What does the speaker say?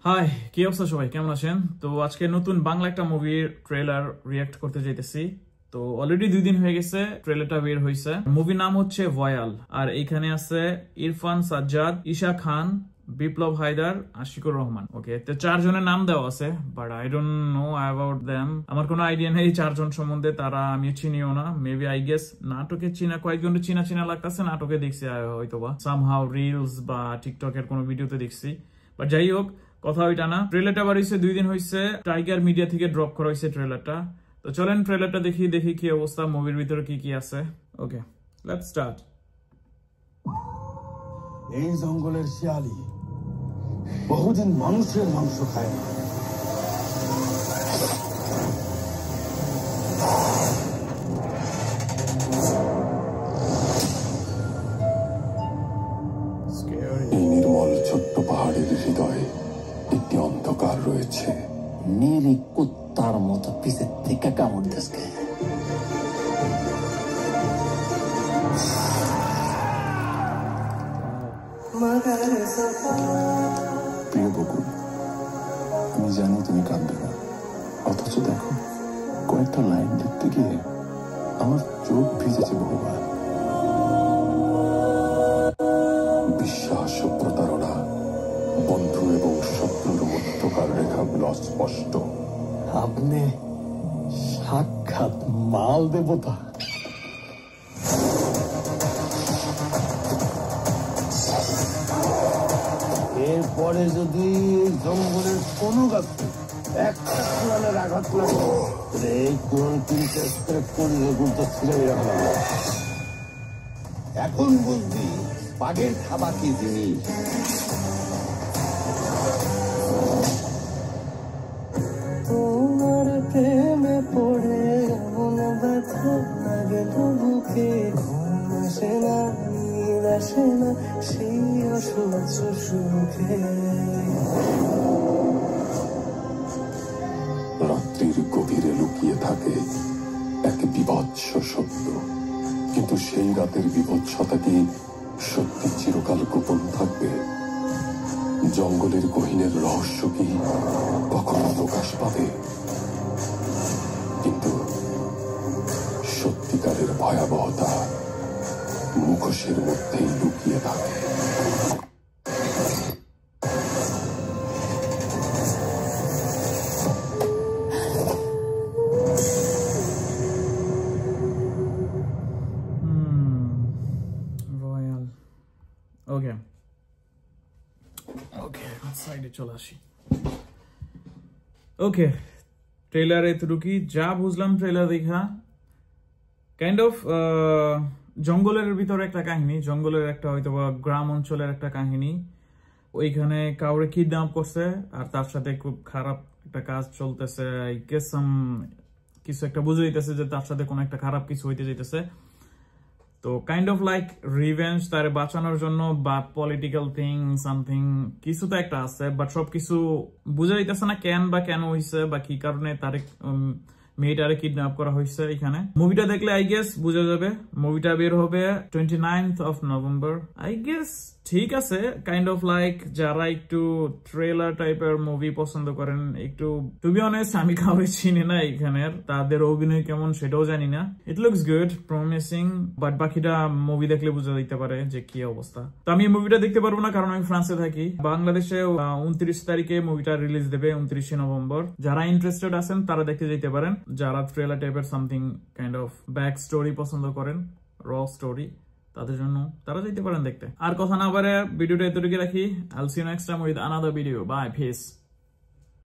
High, কি অবস্থা সবাই, কেমন আছেন? তো আজকে নতুন বাংলা একটা মুভির ট্রেলার রিয়াক্ট করতে যাইতেছি। তো অলরেডি 2 দিন হয়ে গেছে ট্রেলারটা বের হয়েছে। মুভির নাম হচ্ছে ভয়াল, আর এইখানে আছে ইরফান সাজ্জাদ, ঈশা খান, বিপ্লব হায়দার, আশিকুর রহমান। ওকে, তো 4 জনের নাম দেওয়া আছে, but I don't know about them. আমার কোনো আইডিয়া নেই 4 জন সম্বন্ধে, তারা আমি চিনিও না। মেবি আই গেস নাটকে চিনা, কয়েকজন চিনা চিনা লাগতেছে, নাটকে দেখছি হয়তোবা সামহাউ রিলস বা টিকটকের কোনো ভিডিওতে দেখছি। বাট যাই হোক, কথা ওইটা না। ট্রেলারটা বাড়িয়েছে 2 দিন হয়েছে, টাইগার মিডিয়া থেকে ড্রপ করা হয়েছে ট্রেলারটা। তো চলেন ট্রেলারটা দেখি কি অবস্থা, মুভির ভিতরে কি কি আছে। ওকে, লেটস স্টার্ট। এই জঙ্গলের শিয়ালি বহুদিন মানুষের মাংস খায় না। এই নির্মল ছোট্ট পাহাড়ের হৃদয়ে একটি অন্ধকার রয়েছে। নিরি কুত্তার মতো পিছের থেকে কামড় দিচ্ছে। প্রিয় বকুল, আমি জানি তুমি কাঁদবে না, অথচ দেখো কয়েকটা লাইন লিখতে গিয়ে আমার চোখ ভিজেছে বহুবার। বিশ্বাস ও প্রতারণা, বন্ধু এবং শত্রুর মধ্যকার রেখাগুলো স্পষ্ট। আপনি সাক্ষাৎ মাল দেবতা। এরপরে যদি জঙ্গলের কোনো গাছে একটা কোরআনের আঘাত লাগে, এই কোরআন 3 করে গুলতে ছিঁড়ে রাখলাম। এখন বুঝবি বাঘের খাবার কি জিনিস। তোমার প্রেমে পড়ে এমন ব্যথা লাগে বুকে, ঘুম আসে না, নীল আসে না, সেই অসহ্য সুখে। রাত্রির গভীরে লুকিয়ে থাকে এক বিভৎস সত্য, কিন্তু সেই রাতের বিভৎসতা কি সত্যি চিরকাল গোপন থাকবে? জঙ্গলের গহীনের রহস্য কি কখনো প্রকাশ পাবে? কিন্তু সত্যিকারের ভয়াবহতা মুখোশের মধ্যেই লুকিয়ে থাকে। ভয়াল। ওকে ওকে, সাইডে চলে আসি। ওকে, ট্রেলার এতটুকুই যা বুঝলাম ট্রেলার দেখা। কাইন্ড অফ জঙ্গলের ভিতরে একটা কাহিনী, জঙ্গলের একটা হয়তোবা গ্রাম অঞ্চলের একটা কাহিনী। ওইখানে কাউরে কিডন্যাপ করছে, আর তার সাথে খুব খারাপ একটা কাজ চলতেছে। আই গেস কিছু একটা বুঝে যাইতেছে যে তার সাথে কোনো একটা খারাপ কিছু হইতে যাইতেছে। তো কাইন্ড অফ লাইক রিভেঞ্জ, তার বাঁচানোর জন্য বা পলিটিক্যাল থিং সামথিং কিছু তো একটা আছে, বাট সবকিছু বুঝা যাইতেছে না কেন হয়েছে বা কি কারণে তার মেয়েটারে কিডন্যাপ করা হয়েছে। এখানে মুভিটা দেখলে আই গেস বুঝা যাবে। মুভিটা বের হবে 29th of November। I guess ঠিক আছে, কাইন্ড অফ লাইক যারা একটু ট্রেলার টাইপের মুভি পছন্দ করেন, একটু টু বি অনেস্ট আমি কাউকে চিনি না এখানের, তাদের অভিনয় কেমন সেটাও জানি না। It looks good, promising, but বাকিটা মুভি দেখলে বোঝা যেতে পারে যে কি অবস্থা। তো আমি মুভিটা দেখতে পারবো না, কারণ আমি ফ্রান্সে থাকি। বাংলাদেশে 29 তারিখে মুভিটা রিলিজ দেবে, 29 নভেম্বর। যারা ইন্টারেস্টেড আছেন তারা দেখতে যেতে পারেন। যারা ট্রেলার টাইপের something kind of back story পছন্দ করেন, র স্টোরি, তাদের জন্য তারা যেতে পারেন দেখতে। আর কথা না বাড়ে ভিডিওটা এতটুকু রাখি। I'll see you next time with another video. Bye, peace.